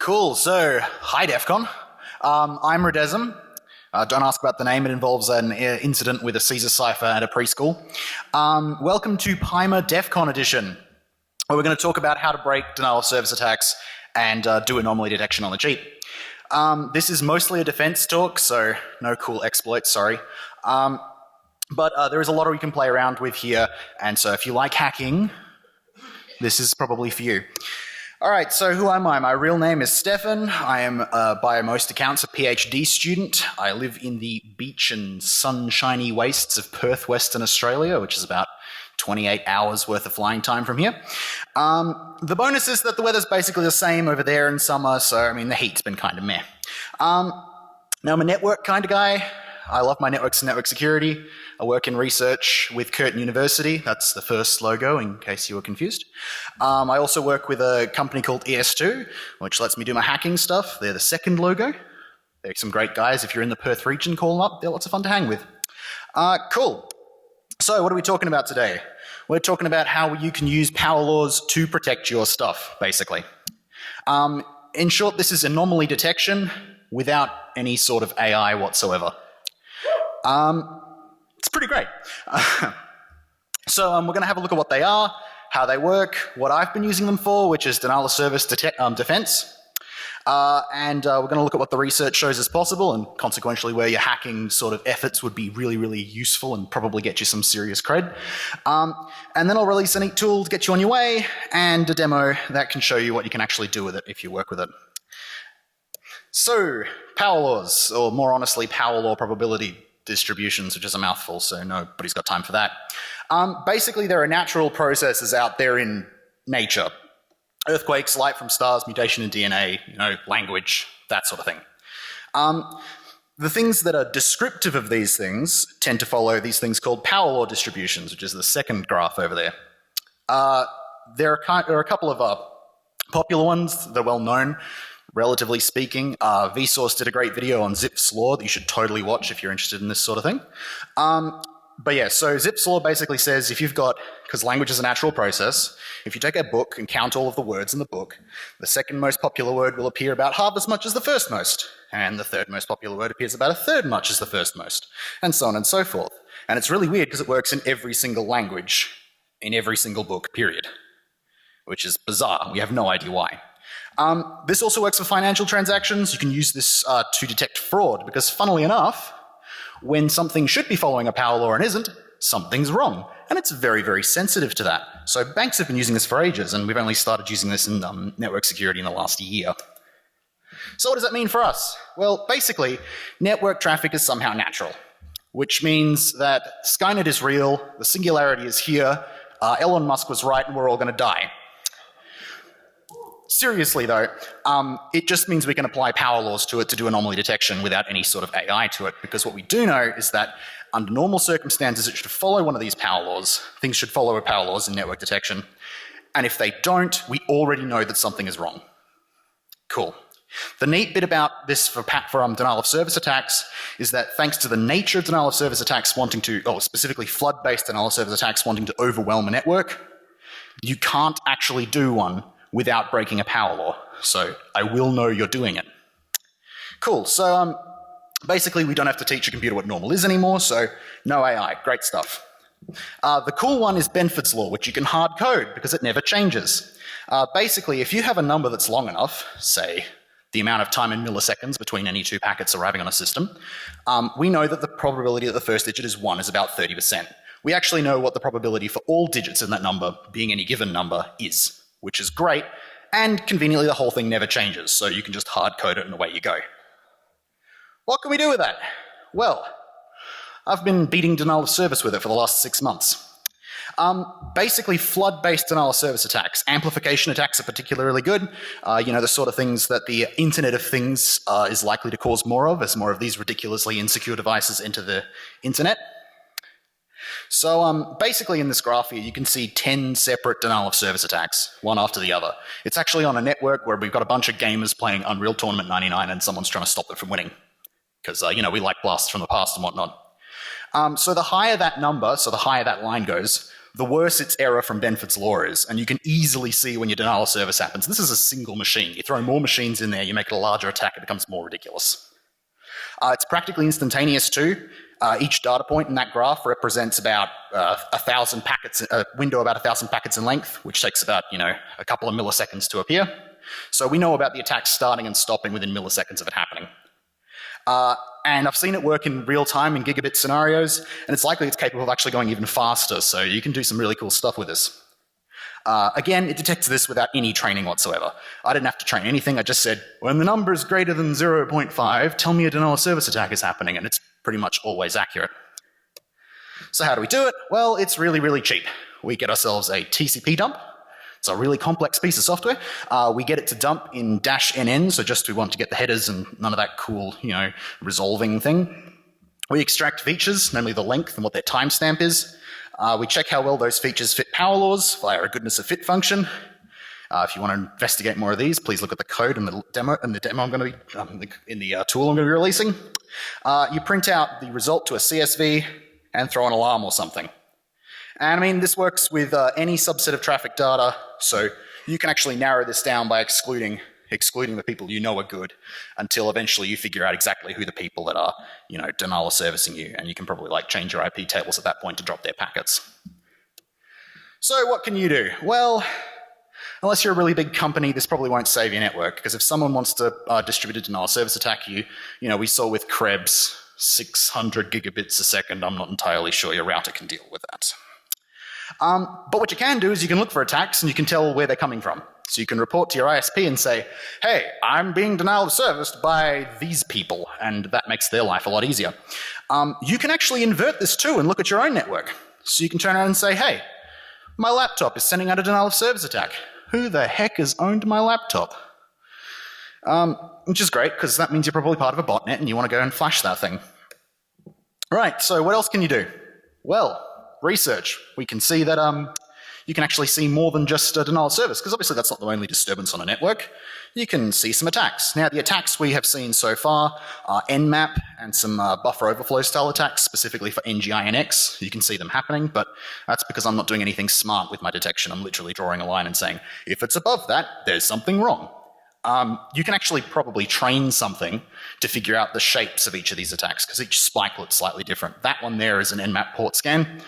Cool, so hi DEF CON. I'm Redesm. Don't ask about the name, it involves an incident with a Caesar cipher at a preschool. Welcome to PEIMA DEF CON edition, where we're going to talk about how to break denial of service attacks and do anomaly detection on the cheap. This is mostly a defense talk, so no cool exploits, sorry. But there is a lot we can play around with here, and so if you like hacking, this is probably for you. Alright, so who am I? My real name is Stefan. I am, by most accounts, a PhD student. I live in the beach and sunshiny wastes of Perth, Western Australia, which is about 28 hours worth of flying time from here. The bonus is that the weather's basically the same over there in summer, so I mean the heat's been kind of meh. Now I'm a network kind of guy. I love my networks and network security. I work in research with Curtin University. That's the first logo, in case you were confused. I also work with a company called ES2, which lets me do my hacking stuff. They're the second logo. They're some great guys. If you're in the Perth region, call them up. They're lots of fun to hang with. Cool. So what are we talking about today? We're talking about how you can use power laws to protect your stuff, basically. In short, this is anomaly detection without any sort of AI whatsoever. It's pretty great. So we're going to have a look at what they are, how they work, what I've been using them for, which is denial of service defense. And we're going to look at what the research shows is possible, and consequentially where your hacking sort of efforts would be really, really useful and probably get you some serious cred. And then I'll release a neat tool to get you on your way, and a demo that can show you what you can actually do with it if you work with it. So, power laws, or more honestly, power law probability distributions, which is a mouthful, so nobody's got time for that. Basically, there are natural processes out there in nature. Earthquakes, light from stars, mutation in DNA, language, that sort of thing. The things that are descriptive of these things tend to follow these things called power law distributions, which is the second graph over there. There are a couple of popular ones that are well known. Relatively speaking, Vsauce did a great video on Zipf's law that you should totally watch if you're interested in this sort of thing. But yeah, so Zipf's law basically says if you've got, because language is a natural process, if you take a book and count all of the words in the book, the second most popular word will appear about half as much as the first most, and the third most popular word appears about a third much as the first most, and so on and so forth. And it's really weird because it works in every single language, in every single book, period. Which is bizarre. We have no idea why. This also works for financial transactions. You can use this to detect fraud, because funnily enough, when something should be following a power law and isn't, something's wrong. And it's very, very sensitive to that. So banks have been using this for ages, and we've only started using this in network security in the last year. So what does that mean for us? Well, basically, network traffic is somehow natural, which means that Skynet is real, the singularity is here, Elon Musk was right, and we're all going to die. Seriously though, it just means we can apply power laws to it to do anomaly detection without any sort of AI to it, because what we do know is that under normal circumstances it should follow one of these power laws. Things should follow power laws in network detection, and if they don't, we already know that something is wrong. Cool. The neat bit about this for denial of service attacks is that thanks to the nature of denial of service attacks wanting to, specifically flood-based denial of service attacks wanting to overwhelm a network, you can't actually do one without breaking a power law. So I will know you're doing it. Cool, so basically we don't have to teach a computer what normal is anymore, so no AI, great stuff. The cool one is Benford's law, which you can hard code because it never changes. Basically, if you have a number that's long enough, say the amount of time in milliseconds between any two packets arriving on a system, we know that the probability that the first digit is 1 is about 30%. We actually know what the probability for all digits in that number, being any given number, is, which is great, and conveniently the whole thing never changes, so you can just hard code it and away you go. What can we do with that? Well, I've been beating denial of service with it for the last 6 months. Basically flood-based denial of service attacks. Amplification attacks are particularly good. The sort of things that the Internet of Things is likely to cause more of, as more of these ridiculously insecure devices enter the Internet. So basically in this graph here you can see 10 separate denial of service attacks, one after the other. It's actually on a network where we've got a bunch of gamers playing Unreal Tournament 99 and someone's trying to stop it from winning. Because, we like blasts from the past and whatnot. So the higher that number, so the higher that line goes, the worse its error from Benford's law is, and you can easily see when your denial of service happens. This is a single machine. You throw more machines in there, you make it a larger attack, it becomes more ridiculous. It's practically instantaneous too. Each data point in that graph represents about 1,000 packets, a window about 1,000 packets in length, which takes about, a couple of milliseconds to appear. So we know about the attack starting and stopping within milliseconds of it happening. And I've seen it work in real time in gigabit scenarios, and it's likely it's capable of actually going even faster, so you can do some really cool stuff with this. Again, it detects this without any training whatsoever. I didn't have to train anything, I just said, when the number is greater than 0.5, tell me a denial of service attack is happening, and it's pretty much always accurate. So how do we do it? Well, it's really, really cheap. We get ourselves a TCP dump. It's a really complex piece of software. We get it to dump in -NN, so just we want to get the headers and none of that cool, resolving thing. We extract features, namely the length and what their timestamp is. We check how well those features fit power laws via a goodness of fit function. If you want to investigate more of these, please look at the code and the demo I'm going to be in the tool I'm going to be releasing. You print out the result to a CSV and throw an alarm or something. And I mean, this works with any subset of traffic data, so you can actually narrow this down by excluding the people you know are good until eventually you figure out exactly who the people that are, denial of servicing you, and you can probably change your IP tables at that point to drop their packets. So what can you do? Well, unless you're a really big company, this probably won't save your network, because if someone wants to distribute a denial of service attack you, we saw with Krebs 600 gigabits a second, I'm not entirely sure your router can deal with that. But what you can do is you can look for attacks and you can tell where they're coming from. So you can report to your ISP and say, hey, I'm being denial of service by these people, and that makes their life a lot easier. You can actually invert this too and look at your own network. So you can turn around and say, hey, my laptop is sending out a denial of service attack. Who the heck has owned my laptop? Which is great, because that means you're probably part of a botnet and you want to go and flash that thing. Right, so what else can you do? Well, research. We can see that you can actually see more than just a denial of service, because obviously that's not the only disturbance on a network. You can see some attacks. Now, the attacks we have seen so far are Nmap and some buffer overflow style attacks, specifically for NGINX. You can see them happening, but that's because I'm not doing anything smart with my detection. I'm literally drawing a line and saying, if it's above that, there's something wrong. You can actually probably train something to figure out the shapes of each of these attacks, because each spike looks slightly different. That one there is an Nmap port scan,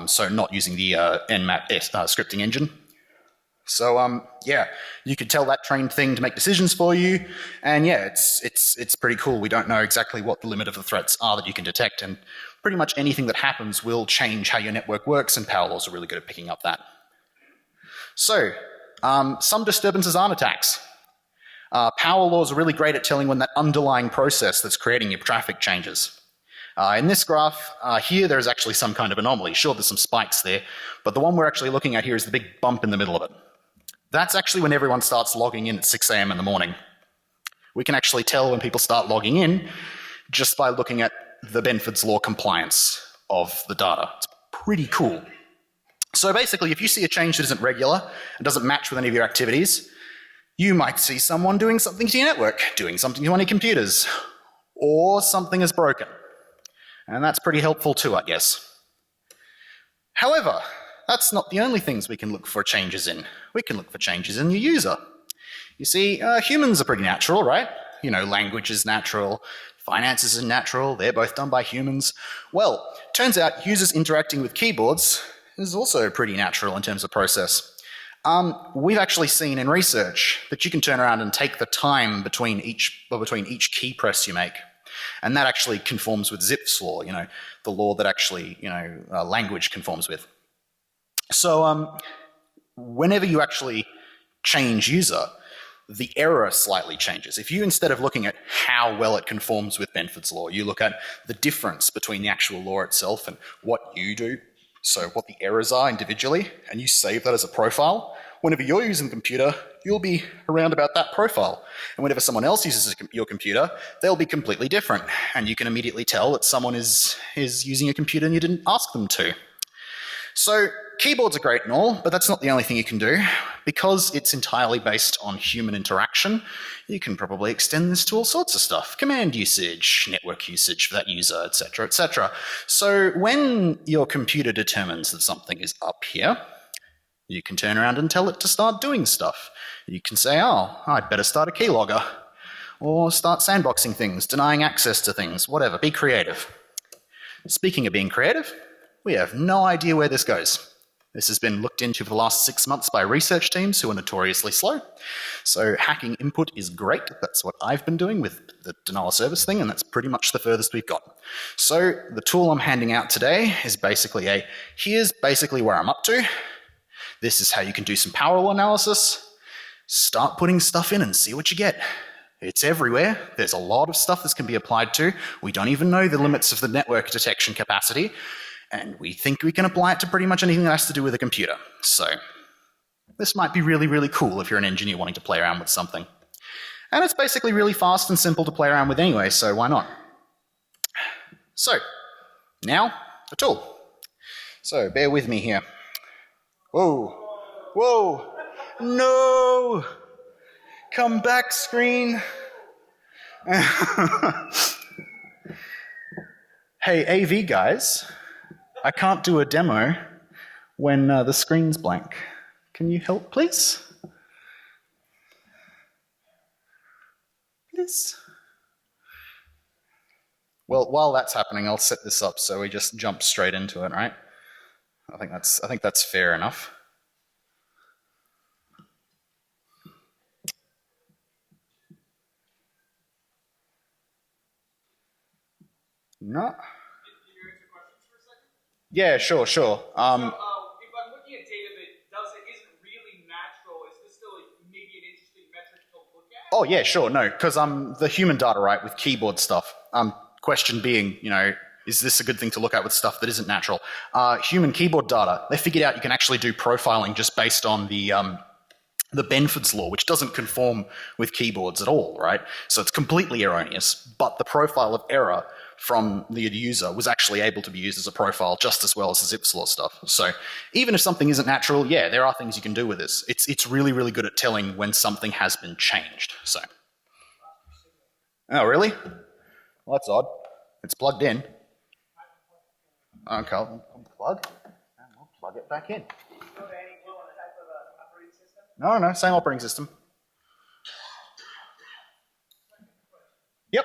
so not using the Nmap scripting engine. So yeah, you could tell that trained thing to make decisions for you, and yeah, it's pretty cool. We don't know exactly what the limit of the threats are that you can detect, and pretty much anything that happens will change how your network works, and power laws are really good at picking up that. So some disturbances aren't attacks. Power laws are really great at telling when that underlying process that's creating your traffic changes. In this graph here, there's actually some kind of anomaly. Sure, there's some spikes there, but the one we're actually looking at here is the big bump in the middle of it. That's actually when everyone starts logging in at 6 a.m. in the morning. We can actually tell when people start logging in just by looking at the Benford's law compliance of the data. It's pretty cool. So basically, if you see a change that isn't regular and doesn't match with any of your activities, you might see someone doing something to your network, doing something to one of your computers, or something is broken. And that's pretty helpful too, I guess. However, that's not the only things we can look for changes in. We can look for changes in your user. You see, humans are pretty natural, right? Language is natural, finances are natural, they're both done by humans. Well, turns out users interacting with keyboards is also pretty natural in terms of process. We've actually seen in research that you can turn around and take the time between each key press you make. And that actually conforms with Zipf's law, the law that actually, language conforms with. So whenever you actually change user, the error slightly changes. If you, instead of looking at how well it conforms with Benford's law, you look at the difference between the actual law itself and what you do, so what the errors are individually, and you save that as a profile, whenever you're using the computer, you'll be around about that profile. And whenever someone else uses your computer, they'll be completely different. And you can immediately tell that someone is using a computer and you didn't ask them to. So keyboards are great and all, but that's not the only thing you can do. Because it's entirely based on human interaction, you can probably extend this to all sorts of stuff. Command usage, network usage for that user, etc., etc. So when your computer determines that something is up here, you can turn around and tell it to start doing stuff. You can say, oh, I'd better start a keylogger. Or start sandboxing things, denying access to things, whatever. Be creative. Speaking of being creative, we have no idea where this goes. This has been looked into for the last 6 months by research teams who are notoriously slow. So hacking input is great. That's what I've been doing with the denial of service thing, and that's pretty much the furthest we've got. So the tool I'm handing out today is basically here's basically where I'm up to. This is how you can do some power law analysis. Start putting stuff in and see what you get. It's everywhere. There's a lot of stuff this can be applied to. We don't even know the limits of the network detection capacity. And we think we can apply it to pretty much anything that has to do with a computer. So this might be really, really cool if you're an engineer wanting to play around with something. And it's basically really fast and simple to play around with anyway, so why not? So now the tool. So bear with me here. Whoa. Whoa. No. Come back, screen. Hey, AV guys. I can't do a demo when the screen's blank. Can you help, please? Please? Well, while that's happening, I'll set this up so we just jump straight into it, right? I think that's fair enough. No. Yeah, sure. So, if I'm looking at data that isn't really natural, is this still maybe an interesting metric to look at? Oh yeah, sure. No, because the human data, right, with keyboard stuff. Question being, is this a good thing to look at with stuff that isn't natural? Human keyboard data. They figured out you can actually do profiling just based on the Benford's law, which doesn't conform with keyboards at all, right? So it's completely erroneous. But the profile of error from the user was actually able to be used as a profile just as well as the Zipf's law stuff. So even if something isn't natural, yeah, there are things you can do with this. It's really, really good at telling when something has been changed. So. Oh, really? Well, that's odd. It's plugged in. Okay, I'll unplug and we'll plug it back in. No, same operating system. Yep.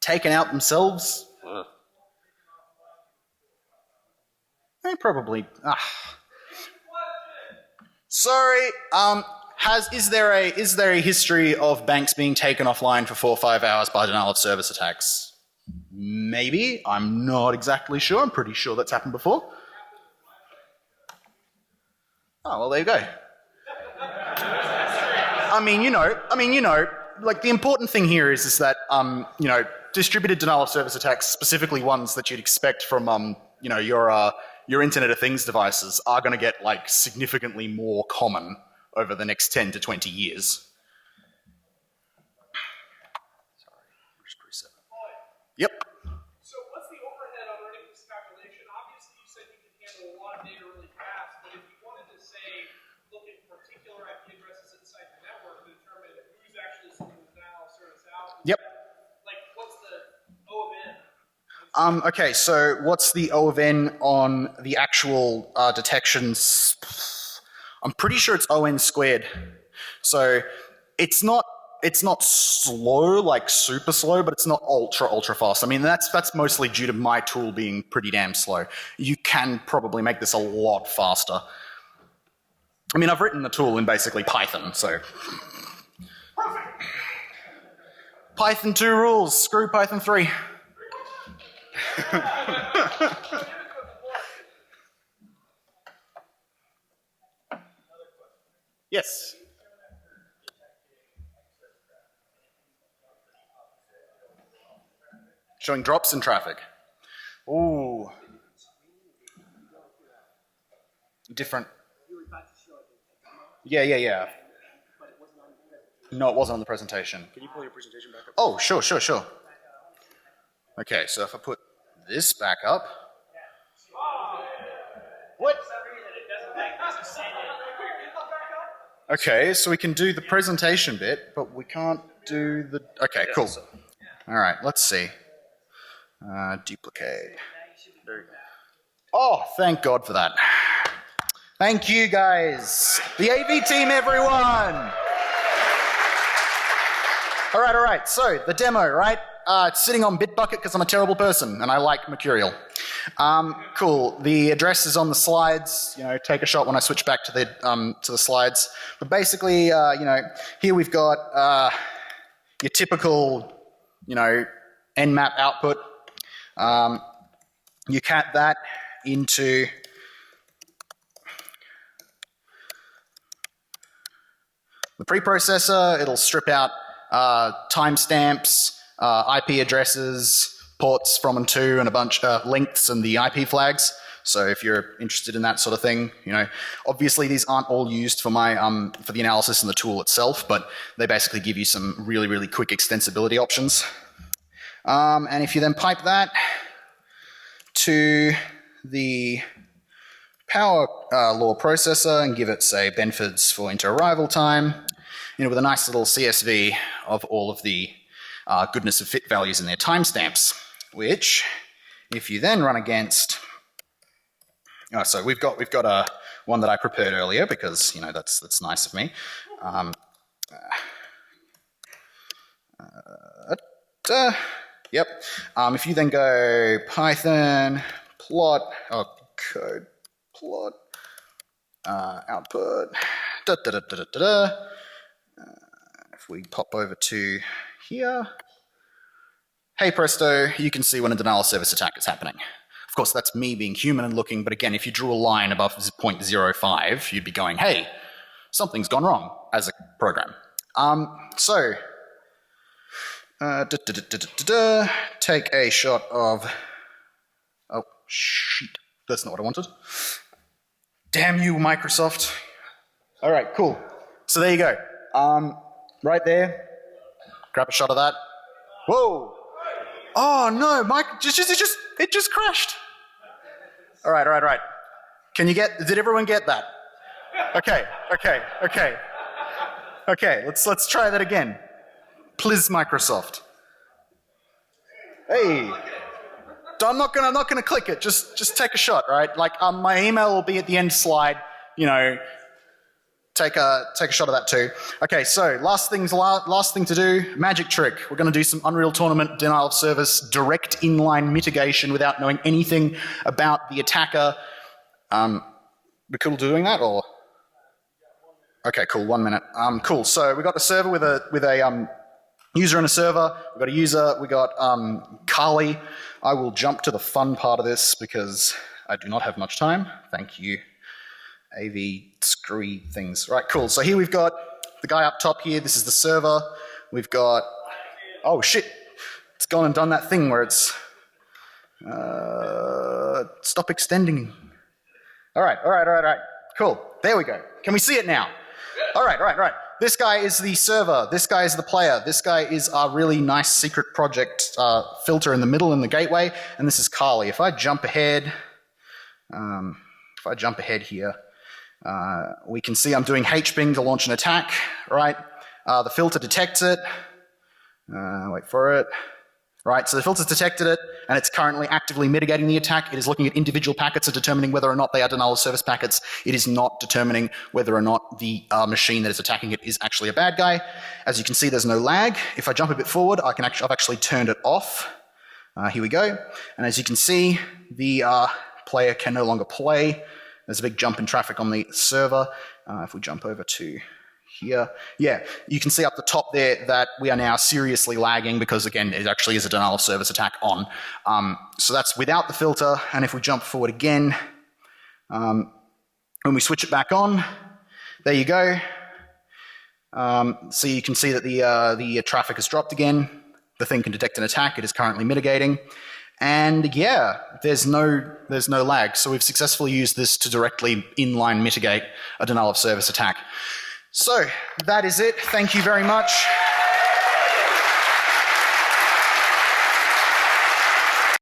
Taken out themselves? They probably. Sorry. Is there a history of banks being taken offline for 4 or 5 hours by denial of service attacks? Maybe. I'm not exactly sure. I'm pretty sure that's happened before. Oh, well, there you go. I mean, like the important thing here is that, distributed denial of service attacks, specifically ones that you'd expect from, your Internet of Things devices, are going to get like significantly more common over the next 10 to 20 years. Yep. So what's the overhead on running this calculation? Obviously you said you can handle a lot of data really fast, but if you wanted to say, look at particular IP addresses inside the network to determine who's actually sending the denial of service out, yep. Like what's the O of N? Okay, so what's the O of N on the actual detections? I'm pretty sure it's O(n) squared. So it's not slow, like super slow, but it's not ultra fast. I mean, that's mostly due to my tool being pretty damn slow. You can probably make this a lot faster. I mean, I've written the tool in basically Python, so. Perfect. Python 2 rules, screw Python 3. Yes. Showing drops in traffic. Ooh. Different. Yeah. No, it wasn't on the presentation. Can you pull your presentation back up? Oh, sure. Okay, so if I put this back up. What? Okay, so we can do the presentation bit, but we can't do the... Okay, cool. All right, let's see. Duplicate. There you go. Oh, thank God for that. Thank you, guys. The AV team, everyone. All right. So the demo, right? It's sitting on Bitbucket because I'm a terrible person and I like Mercurial. Cool. The address is on the slides. Take a shot when I switch back to the slides. But basically, here we've got your typical, Nmap output. You cat that into the preprocessor. It'll strip out timestamps, IP addresses, ports from and to, and a bunch of lengths and the IP flags. So if you're interested in that sort of thing, obviously these aren't all used for my for the analysis and the tool itself, but they basically give you some really, really quick extensibility options. And if you then pipe that to the power law processor and give it, say, Benford's for inter-arrival time, with a nice little CSV of all of the goodness of fit values in their timestamps, which, if you then run against... so we've got one that I prepared earlier because, that's nice of me. Yep. If you then go Python, plot, code, plot, output, if we pop over to here, hey presto, you can see when a denial of service attack is happening. Of course, that's me being human and looking, but again, if you drew a line above 0.05, you'd be going, hey, something's gone wrong as a program. Take a shot of... Oh, shit. That's not what I wanted. Damn you, Microsoft. All right, cool. So there you go. Right there. Grab a shot of that. Whoa. Oh, no, it just crashed. All right. Did everyone get that? Okay. Okay, let's try that again. Please, Microsoft. Hey, I'm not gonna click it. Just take a shot, right? Like my email will be at the end slide. Take a shot of that too. Okay, so last thing to do. Magic trick. We're going to do some Unreal Tournament denial of service direct inline mitigation without knowing anything about the attacker. We cool doing that or? Okay, cool. 1 minute. Cool. So we got the server with a user and a server. We've got a user. We got Kali. I will jump to the fun part of this because I do not have much time. Thank you, AV screwy things. Right, cool. So here we've got the guy up top here. This is the server. We've got... Oh, shit. It's gone and done that thing where it's... stop extending. All right. Cool. There we go. Can we see it now? All right. This guy is the server. This guy is the player. This guy is our really nice secret project filter in the middle in the gateway. And this is Kali. If I jump ahead here, we can see I'm doing hping to launch an attack, right? The filter detects it. Wait for it. Right, so the filter's detected it, and it's currently actively mitigating the attack. It is looking at individual packets and determining whether or not they are denial of service packets. It is not determining whether or not the machine that is attacking it is actually a bad guy. As you can see, there's no lag. If I jump a bit forward, I've actually turned it off. Here we go. And as you can see, the player can no longer play. There's a big jump in traffic on the server. If we jump over to here, yeah, you can see up the top there that we are now seriously lagging because, again, it actually is a denial of service attack on. So that's without the filter. And if we jump forward again, when we switch it back on, there you go. So you can see that the traffic has dropped again. The thing can detect an attack. It is currently mitigating. And yeah, there's no lag. So we've successfully used this to directly inline mitigate a denial of service attack. So that is it. Thank you very much.